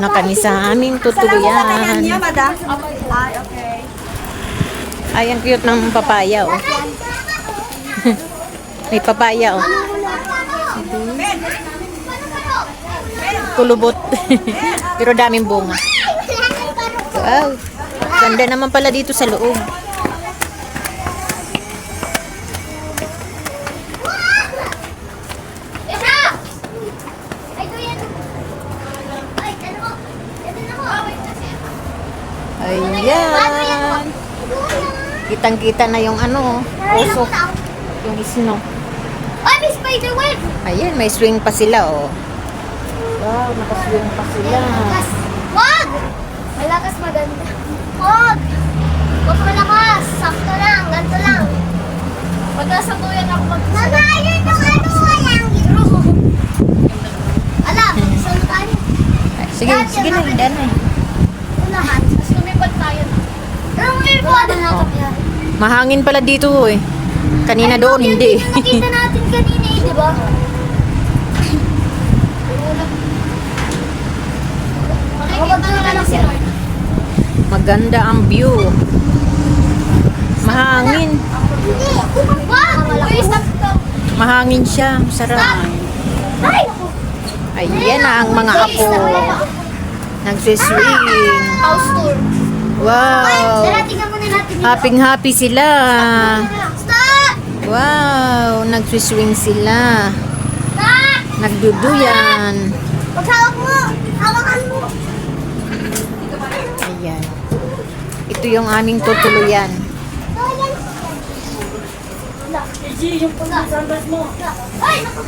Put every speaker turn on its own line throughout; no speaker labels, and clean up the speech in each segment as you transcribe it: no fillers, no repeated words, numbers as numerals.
na kami sa aming tutuluyan.
Ay, okay.
Ay, ang cute ng papaya, oh. May papaya, oh. Kulubot. Pero daming bunga. Wow. Ganda naman pala dito sa loob. Ayan. Kitang-kita na yung ano, usok. Yung isno.
Ay, may spider web!
Ayan, may swing pa sila, oh. Wow, nakaswing pa sila.
Wag! Malakas maganda. Wag! Wag malakas. Sakto lang. Ganito lang. Pag nasa tuyan ako Mama, yun yung ano walang hero. Alam, saan tayo?
Sige, sige na, hindi na.
Unahan. Tapos lumipad tayo na. Lumipad na tayo.
Mahangin pala dito, eh. Kanina doon, hindi.
Nakita natin kanina eh, di ba? Makikita lang si Lord.
Maganda ang view. Mahangin.
Wow! Uy, stop, stop.
Mahangin siya. Sarap.
Ay!
Ayan na ang mga apo. Nagsiswing.
House tour.
Wow.
Tara, tingnan muna natin dito.
Happy sila.
Stop!
Wow. Nagsiswing sila.
Stop!
Nagduduyan.
Paghawak mo! Hawakan mo!
Ayan. Ito yung aming tutuluyan.
Yung pula. Sandals mo. Ay! Naku!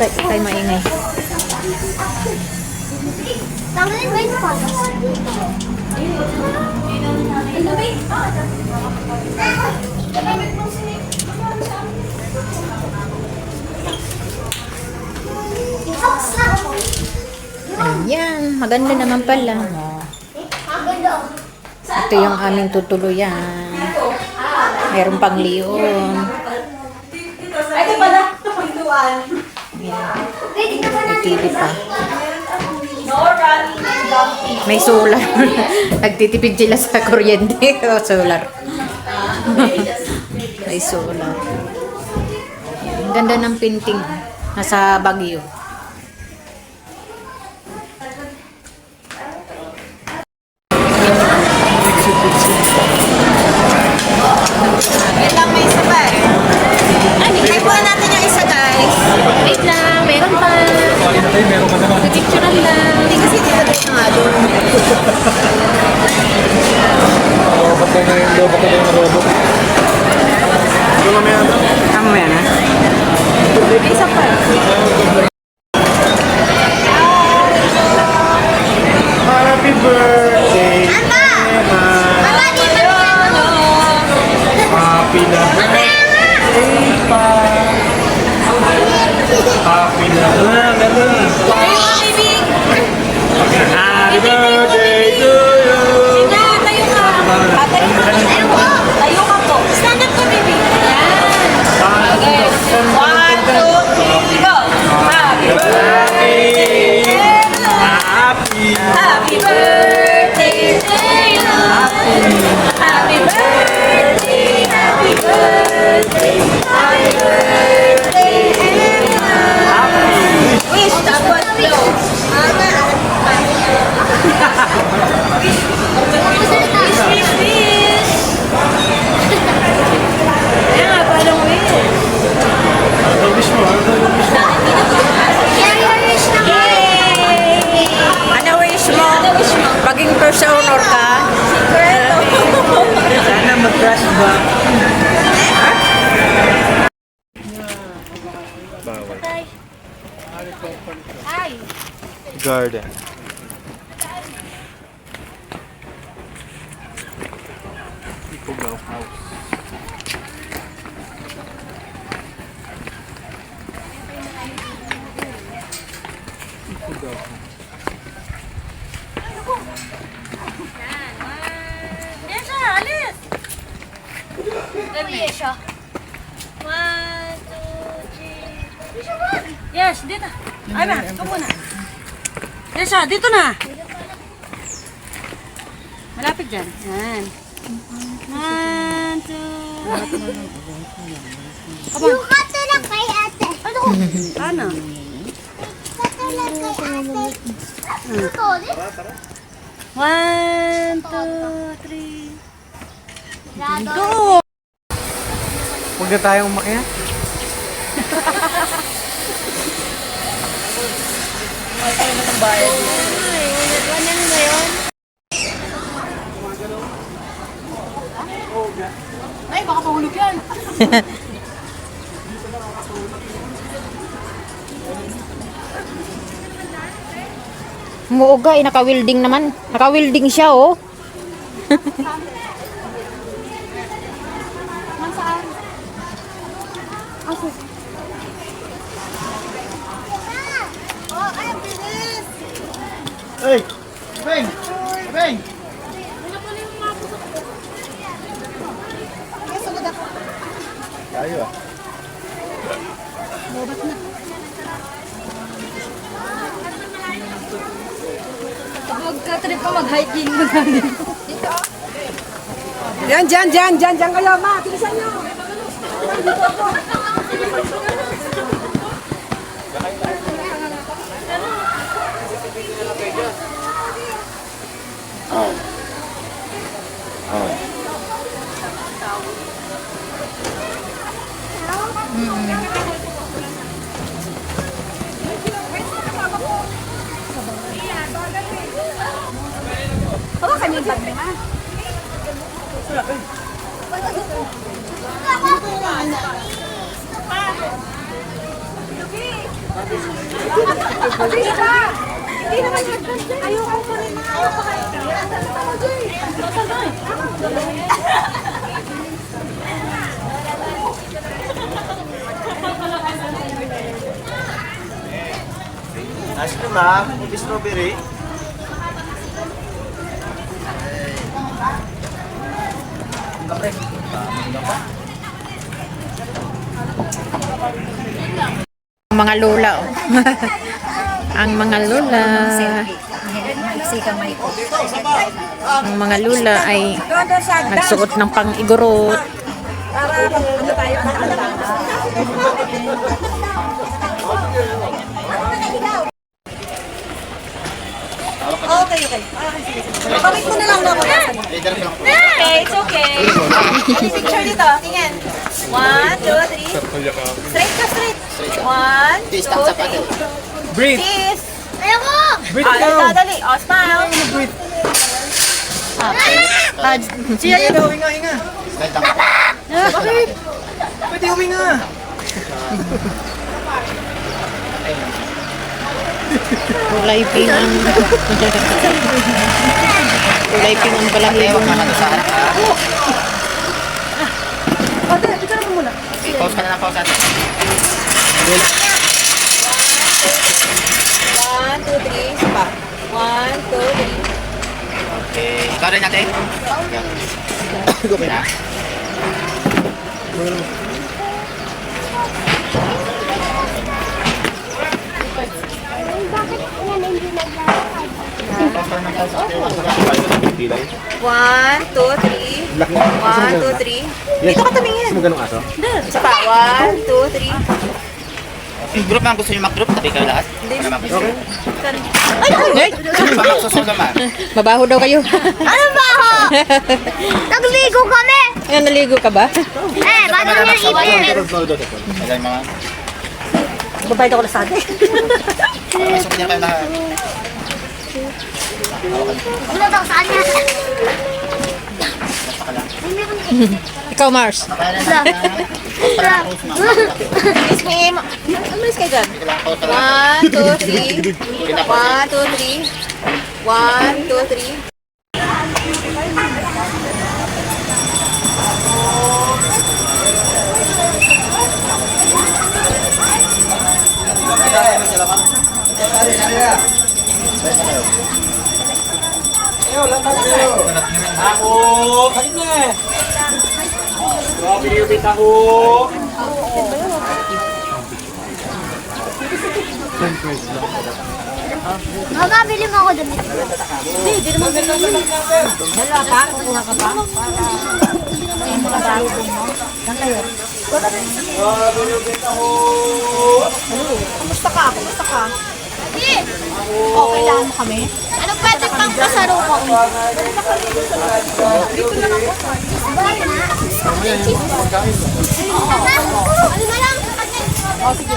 Tayo maingay.
Tanggalin ba yung palas?
Ayan. Maganda naman pala. Ito yung aming tutuluyan. Meron pang leon.
Ay, ito pala. Pintuan.
May TV pa.
No running and jumping.
May solar. Nagtitipid sila sa kuryente. O solar. May solar. Ang ganda ng painting. Nasa Baguio.
Yan lang may isa pa eh. Ay, buwan natin yung isa guys.
Wait lang. Meron pa. Picturean lang.
Hindi kasi dito tayo nga doon.
Bakit na yung robot na yung robot? Ito mamaya na.
Mamaya na.
Isa pa.
Happy birthday! Emma! Happy na birthday pa! Happy na birthday! Happy birthday to you!
Tayo ka. Tayo ka po. Stand up ka, baby. Okay. 1, 2, 3, go. Happy birthday.
Happy!
Happy birthday to you. Happy birthday. Happy birthday. Happy birthday. Wish, dapat blow. Wish, wish, wish. Kaya nga, parang wish.
Ano wish mo? Ano wish mo?
Yay!
Ano wish mo?
Ano wish mo?
Maging first honor ka?
Sana mag-crash ba? Bawal.
Ay!
Garden. Ipagaw house. Ipagaw house.
Yan siya! Alis! Gabi siya. 1, 2, 3.
Yes, dito. Ay ba, ito muna. Yesha, dito na. Malapit dyan. Yan. 1, 2.
Yung katulak kay ate. Ano?
Ano?
Katulak kay ate. Ito,
1, 2, 3. Go!
Huwag na tayong umakyat.
Ay, baka mahulog yan.
Muuga eh, naka-welding naman. Naka-welding siya oh.
Oh, ay, bilis.
Hey! Beng! Beng! Tayo ah.
Magka-trip ka mag-hiking mo namin. Yan, dyan kayo, ma. Bilisan nyo. Hawakan yung bag mo, ha? Hindi naman yun. Ayoko pa rin. Ayoko kayo.
Ice cream ha, with strawberry.
Ang mga lola oh. Ang mga lola. Ang mga lola ay nagsuot ng pang-igorot.
Okay. Pamit mo na lang ako. Okay, it's okay. Picture dito. Tingin. 1, 2, 3. Straight ka, straight. 1, 2, 3.
Breathe!
Cheese.
Ayoko.
Breathe
Dali,
now!
dali. Oh, smile.
Siya yun! Hinga! Bakit? Pwede huminga!
Kulay pink ang kulay pink ang balahibo.
Pause ka na lang, pause natin.
1, 2, 3. Sapa. 1, 2, 3.
Okay. Ikaw rin natin. Gupin ha.
Bakit yan hindi naglalakad?
1, 2, 3. 1, 2, 3. Dito ka tumingin.
Gusto mo ganong aso?
Sapa. 1, 2, 3.
Group lang gusto nyo mag-group, tabi kayo lahat.
Okay.
Ay,
Sino ba magsusunod naman?
mabaho daw kayo.
Ano ba ho? Nagligo kami.
Ayan, naligo ka ba?
Bago niya ipin.
Ayan yung mga...
Babayad ako na sa atin.
May sukot niya kayo lahat.
Bulot ako saan niya.
Ikaw, Mars.
Miss me. Umalis kayo dyan. 1, 2, 3. 1, 2, 3. 1, 2, 3.
Ako! Kalit na eh! Grabe yung bita ko!
Mama, bili mo ako damit.
Hindi naman ganun. Dala pa? Kukuha ka pa? Kumusta ka? Kumusta ka? Okay lang mo kami?
Ano pwede pang pasalubong? Ano na lang?
Oh, sige.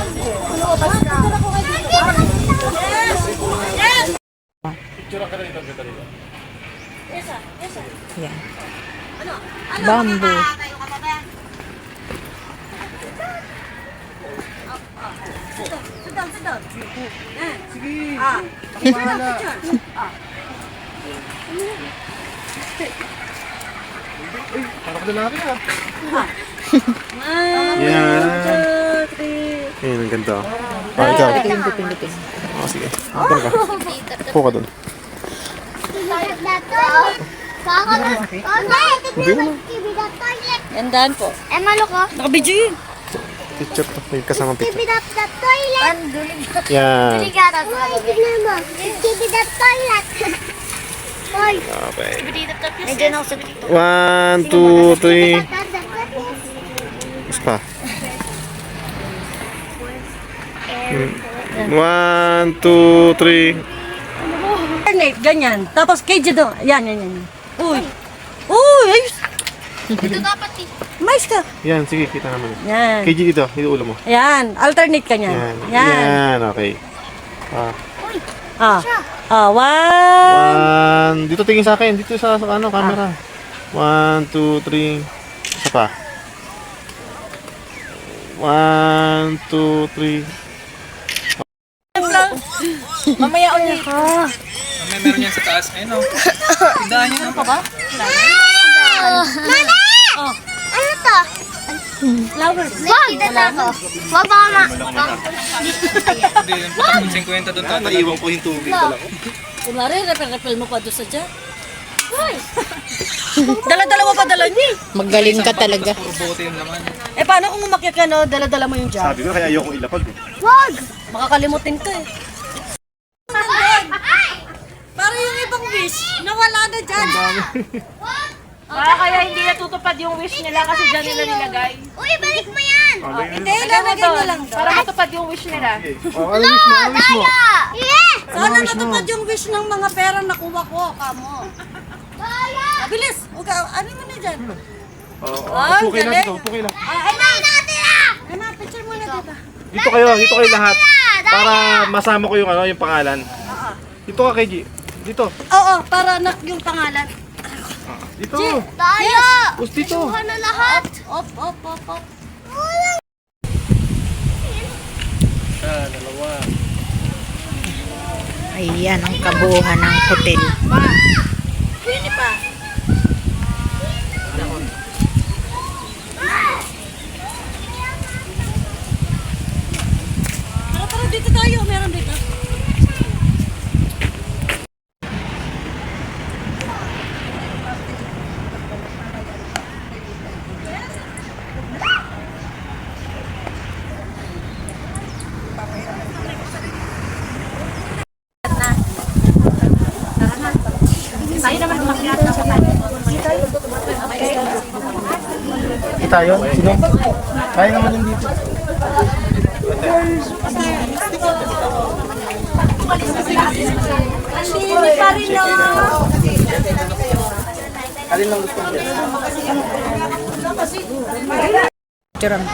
Yan. Bamboo.
Parang lalaki ah. Yan. Yan, ang ganda. Ah, ikaw.
Pindutin.
Oh, sige. Doon ka. Upo ka doon. Hindi mo na.
Gandaan po.
Eh, malo ko.
Nakabidyo yun.
Picture to. May kasama picture.
Keep it up the toilet.
Yan.
Biligatan sa Keep it up toilet. Hoy.
Okay.
Medyo na ako sa
1, 2, 3. Mas pa. 1, 2, 3.
Alternate, ganyan. Tapos KJ doon. Yan. Uy. Uy, ayos.
Ito dapat eh.
Mais ka.
Yan, sige, kita naman.
Yan.
KG dito, dito ulo mo.
Yan. Alternate ka niyan.
Yan.
Yan.
Yan, okay.
One.
Dito tingin sa akin, dito sa ano, camera. 1, 2, 3. Isa pa. 1, 2, 3.
Mamaya ulit.
May meron yan sa taas. Ayun o. Tindahan niyo na.
ba?
Mama! Ano to?
Flowers.
Wag! Wag mama.
Hindi, yung patang 50 doon tayo.
Naiwan ko yung tubig pala ko.
Kumari, refill mo pa doon sa dyan. Dala-dala mo pa dala niya.
Magaling ka talaga.
Puro bote yung laman.
Eh paano kung umakyat ka no, dala-dala mo yung jar?
Sabi ko kaya ayoko ilapag eh.
Wag!
Makakalimutin ka eh. Para yung ibang wish, nawala na dyan.
Kaya hindi natutupad yung wish nila kasi dyan nila nilagay.
Uy, balik mo yan!
Hindi, lalagay mo lang.
Para matupad yung wish nila.
Oh, ano wish mo? Ano wish mo?
Yeah!
Sana natupad yung wish ng mga pera na kuha ko, kamo. Bilis! Ano mo na dyan?
Upo kayo lang dito, upo kayo lang.
Ay, natin ah!
Ano, picture mo na dito.
Dito kayo lahat. Para masama ko yung ano, yung pangalan. Dito ka, KG. Dito.
Oo, para yung pangalan.
Dito.
Tayo!
Us dito.
Kuha na lahat!
Op.
Ayan ang kabuuhan ng hotel.
Pwede pa. Tara, dito tayo. Meron dito.
Tayo? Sino? Kaya naman yung dito.
Hindi pa rin no.
Alin lang gusto mo?
Tiram,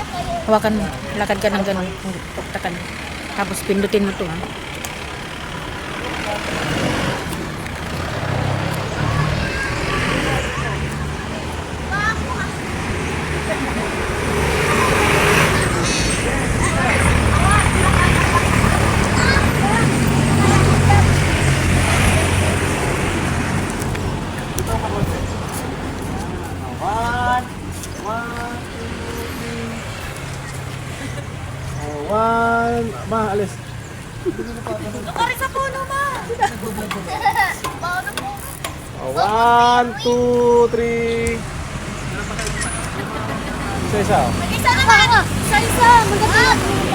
hawakan mo. Lakad ka ng ganun. Taktan. Tapos pindutin mo to ha.
Ma, alis.
Kari sa puno ma.
1, 2, 3. Isa-isa.
Isa naman! Isa-isa! Maganda!